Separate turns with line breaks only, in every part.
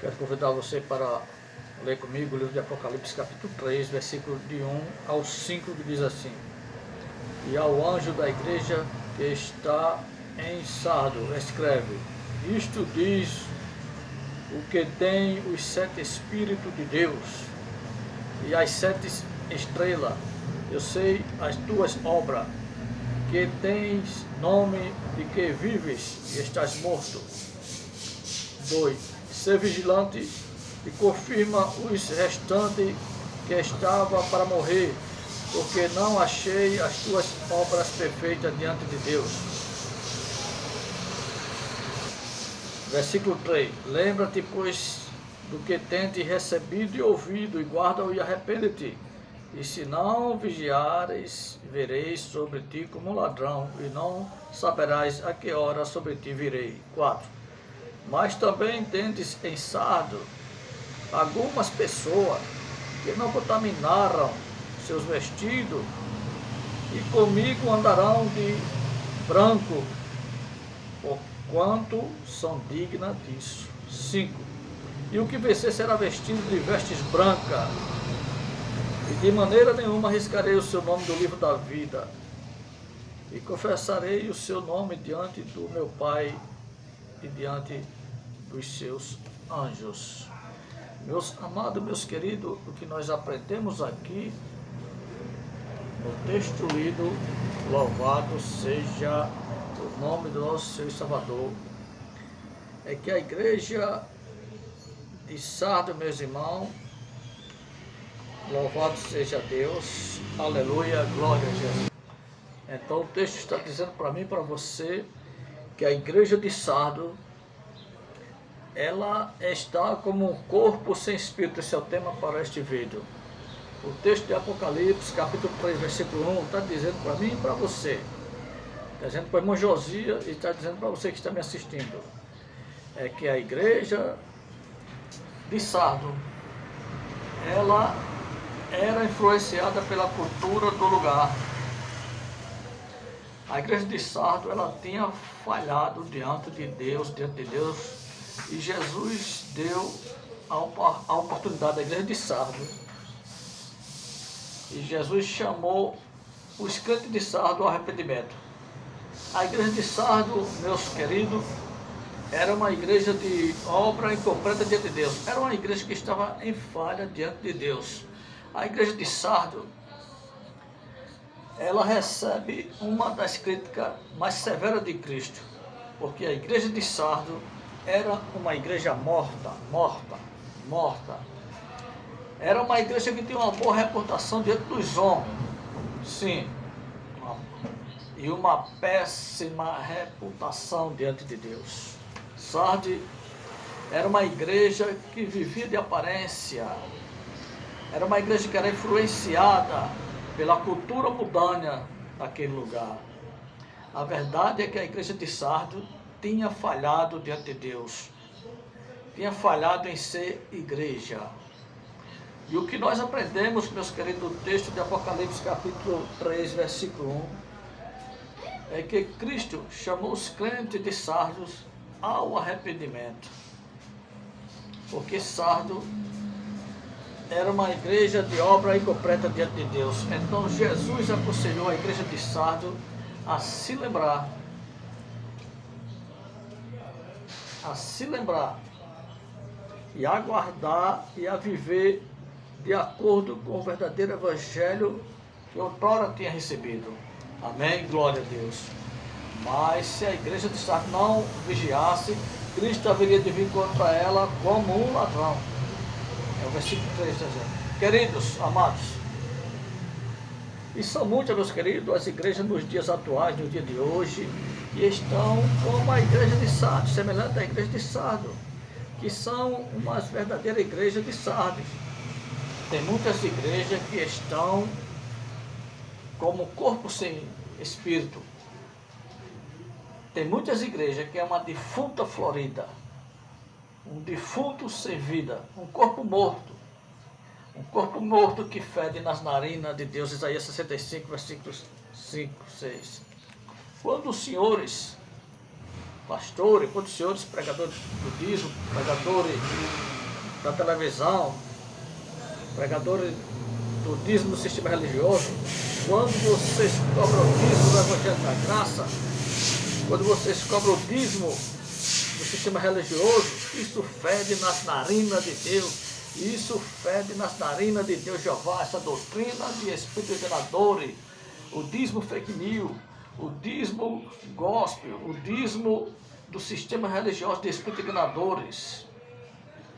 Quero convidar você para ler comigo o livro de Apocalipse, capítulo 3, versículo de 1 ao 5, que diz assim: E ao anjo da igreja que está em Sardo, escreve: Isto diz o que tem os 7 Espíritos de Deus e as 7 estrelas. Eu sei as tuas obras, que tens nome de que vives e estás morto. 2. Ser vigilante e confirma os restantes que estava para morrer, porque não achei as tuas obras perfeitas diante de Deus. Versículo 3. Lembra-te, pois, do que tens recebido e ouvido, e guarda-o e arrepende-te. E se não vigiares, vereis sobre ti como um ladrão, e não saberás a que hora sobre ti virei. 4. Mas também tendes em Sardo algumas pessoas que não contaminaram seus vestidos, e comigo andarão de branco, porquanto são dignas disso. 5. E o que vencer será vestido de vestes brancas, e de maneira nenhuma arriscarei o seu nome do livro da vida, e confessarei o seu nome diante do meu Pai e diante dos seus anjos. Meus amados, meus queridos, o que nós aprendemos aqui no texto lido, louvado seja o nome do nosso Senhor e Salvador, é que a igreja de Sardo, meus irmãos, louvado seja Deus, aleluia, glória a Jesus. Então o texto está dizendo para mim e para você que a igreja de Sardo, ela está como um corpo sem espírito. Esse é o tema para este vídeo. O texto de Apocalipse, capítulo 3, versículo 1, está dizendo para mim e para você. Está dizendo para o irmão Josias e está dizendo para você que está me assistindo. É que a igreja de Sardo, ela era influenciada pela cultura do lugar. A igreja de Sardo, ela tinha falhado diante de Deus, e Jesus deu a oportunidade à igreja de Sardo. E Jesus chamou os crentes de Sardo ao arrependimento. A igreja de Sardo, meus queridos, era uma igreja de obra incompleta diante de Deus. Era uma igreja que estava em falha diante de Deus. A igreja de Sardo, ela recebe uma das críticas mais severas de Cristo, porque a igreja de Sardo era uma igreja morta. Era uma igreja que tinha uma boa reputação diante dos homens, sim, e uma péssima reputação diante de Deus. Sardo era uma igreja que vivia de aparência, era uma igreja que era influenciada pela cultura mundana daquele lugar. A verdade é que a igreja de Sardo tinha falhado diante de Deus, tinha falhado em ser igreja. E o que nós aprendemos, meus queridos, do texto de Apocalipse, capítulo 3, versículo 1, é que Cristo chamou os crentes de Sardo ao arrependimento, porque Sardo era uma igreja de obra incompleta diante de Deus. Então Jesus aconselhou a igreja de Sardo a se lembrar e a guardar e a viver de acordo com o verdadeiro evangelho que outrora tinha recebido. Amém? Glória a Deus. Mas se a igreja de Sardo não vigiasse, Cristo haveria de vir contra ela como um ladrão. É o versículo 3 dizendo. Queridos, amados, e são muitas, meus queridos, as igrejas nos dias atuais, no dia de hoje, que estão como a igreja de Sardo, semelhante à igreja de Sardo, que são umas verdadeiras igrejas de Sardo. Tem muitas igrejas que estão como corpo sem espírito. Tem muitas igrejas que é uma defunta florida, um defunto sem vida, um corpo morto que fede nas narinas de Deus. Isaías 65, versículos 5, 6. Quando os senhores pastores, quantos senhores pregadores do dízimo, pregadores da televisão, pregadores do dízimo do sistema religioso, quando vocês cobram o dízimo do Evangelho da Graça, quando vocês cobram o dízimo do sistema religioso, isso fede nas narinas de Deus. Isso fede nas narinas de Deus Jeová, essa doutrina de espírito enganadores, o dízimo fake news, o dízimo gospel, o dízimo do sistema religioso de espírito enganadores.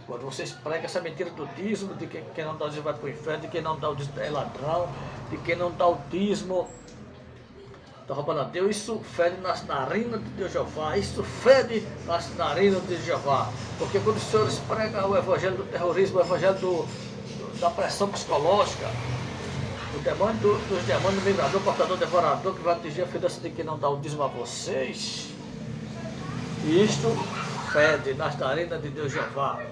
Quando vocês pregam essa mentira do dízimo, de que quem não dá o dízimo vai para o inferno, de quem não dá o dízimo é ladrão, de quem não dá o dízimo está roubando a Deus, isso fede nas narinas de Deus Jeová, isso fede nas narinas de Jeová. Porque quando os senhores pregam o evangelho do terrorismo, o evangelho da pressão psicológica, o demônio dos demônios, migrador, portador, devorador, que vai atingir a finança de quem não dá o dízimo a vocês, isto fede nas narinas de Deus Jeová.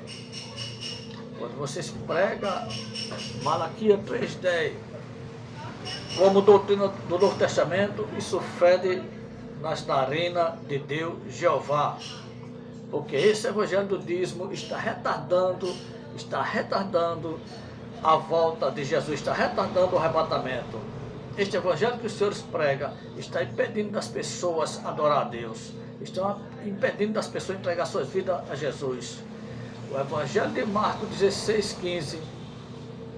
Quando vocês pregam Malaquias 3:10, como doutrina do Novo Testamento, isso fede nas narinas de Deus Jeová. Porque esse evangelho do dízimo está retardando a volta de Jesus, está retardando o arrebatamento. Este evangelho que os senhores pregam está impedindo das pessoas adorar a Deus, está impedindo das pessoas entregar suas vidas a Jesus. O evangelho de Marcos 16:15,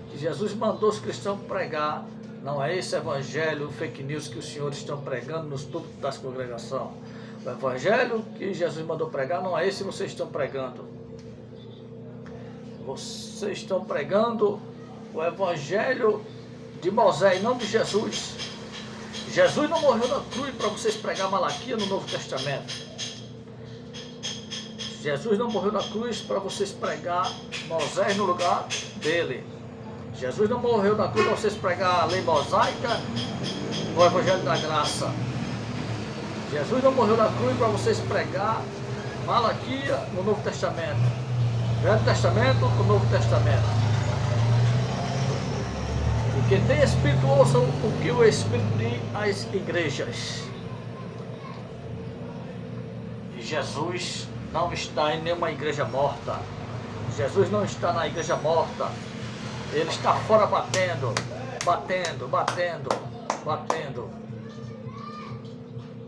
que Jesus mandou os cristãos pregar, não é esse evangelho fake news que os senhores estão pregando nos púlpitos das congregações. O evangelho que Jesus mandou pregar não é esse que vocês estão pregando. Vocês estão pregando o evangelho de Moisés, não de Jesus. Jesus não morreu na cruz para vocês pregar Malaquias no Novo Testamento. Jesus não morreu na cruz para vocês pregar Moisés no lugar dele. Jesus não morreu na cruz para vocês pregar a lei mosaica no Evangelho da Graça. Jesus não morreu na cruz para vocês pregar Malaquias no Novo Testamento. Velho Testamento no Novo Testamento. E quem tem Espírito, ouça o que o Espírito diz às igrejas. E Jesus não está em nenhuma igreja morta. Jesus não está na igreja morta. Ele está fora batendo.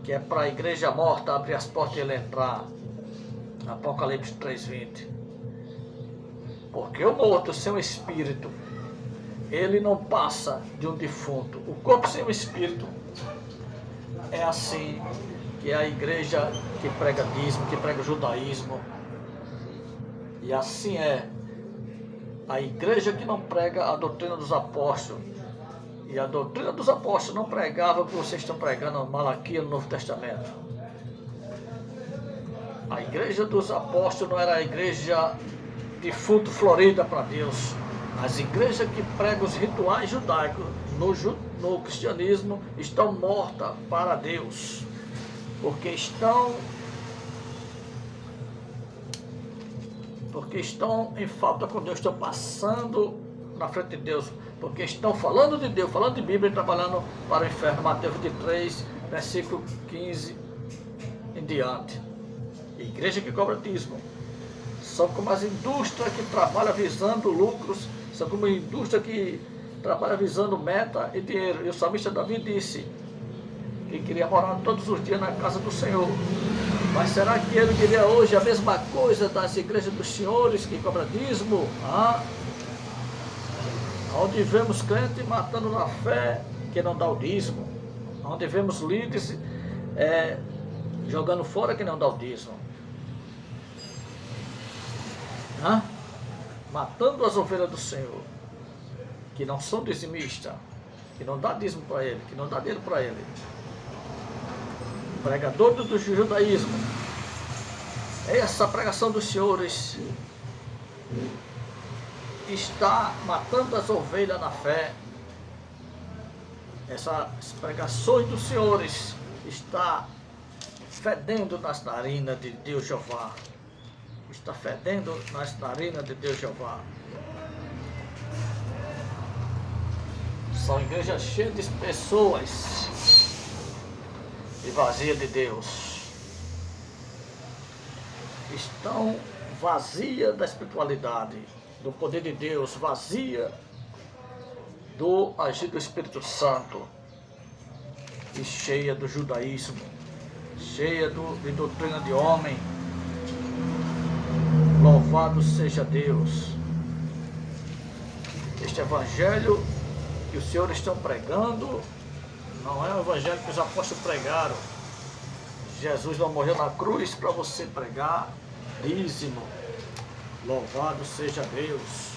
Que é para a igreja morta abrir as portas e ele entrar. Apocalipse 3:20. Porque o morto sem o espírito, ele não passa de um defunto. O corpo sem o espírito é assim que é a igreja que prega dízimo, que prega judaísmo. E assim é a igreja que não prega a doutrina dos apóstolos. E a doutrina dos apóstolos não pregava o que vocês estão pregando Malaquias no Novo Testamento. A igreja dos apóstolos não era a igreja defunto florida para Deus. As igrejas que pregam os rituais judaicos no cristianismo estão mortas para Deus. Porque estão em falta com Deus, estão passando na frente de Deus, porque estão falando de Deus, falando de Bíblia e trabalhando para o inferno. Mateus 23, versículo 15 em diante. Igreja que cobra dízimo são como as indústrias que trabalham visando lucros, são como a indústria que trabalha visando meta e dinheiro. E o salmista Davi disse que queria morar todos os dias na casa do Senhor. Mas será que ele diria hoje a mesma coisa das igrejas dos senhores que cobram dízimo? Onde vemos crente matando na fé que não dá o dízimo. Onde vemos líderes jogando fora que não dá o dízimo. Matando as ovelhas do Senhor, que não são dizimistas, que não dá dízimo para ele, que não dá dinheiro para ele. Pregador do judaísmo. Essa pregação dos senhores está matando as ovelhas na fé. Essas pregações dos senhores está fedendo nas narinas de Deus Jeová. Está fedendo nas narinas de Deus Jeová. São igrejas cheias de pessoas e vazias de Deus. estão vazia da espiritualidade, do poder de Deus, vazia do agir do Espírito Santo e cheia do judaísmo, cheia de doutrina de homem. Louvado seja Deus. Este evangelho que os senhores estão pregando não é o evangelho que os apóstolos pregaram. Jesus não morreu na cruz para você pregar dízimo. Louvado seja Deus.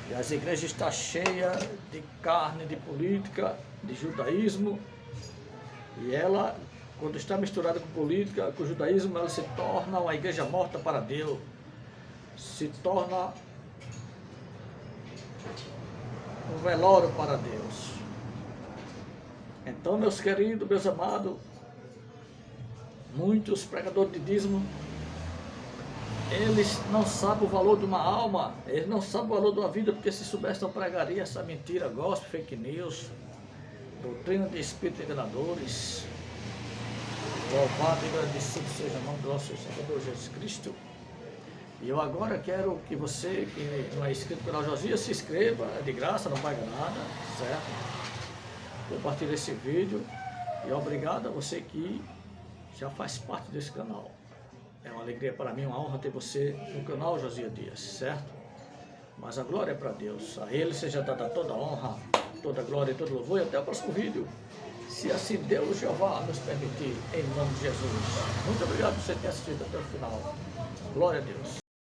E as igrejas estão cheias de carne, de política, de judaísmo. E ela, quando está misturada com política, com judaísmo, ela se torna uma igreja morta para Deus. Se torna um velório para Deus. Então, meus queridos, meus amados, muitos pregadores de dízimo, eles não sabem o valor de uma alma, eles não sabem o valor de uma vida, porque se soubessem não pregaria essa mentira, gospel, fake news, doutrina de espíritos enganadores. Louvado e agradecido seja o nome do nosso Salvador Jesus Cristo. E eu agora quero que você, que não é inscrito pelo canal Josias, se inscreva, é de graça, não paga nada, certo? Compartilhe esse vídeo e obrigado a você que já faz parte desse canal. É uma alegria para mim, uma honra ter você no canal Josias Dias, certo? Mas a glória é para Deus. A Ele seja dada toda a honra, toda a glória e todo louvor. E até o próximo vídeo, se assim Deus Jeová nos permitir, em nome de Jesus. Muito obrigado por você ter assistido até o final. Glória a Deus.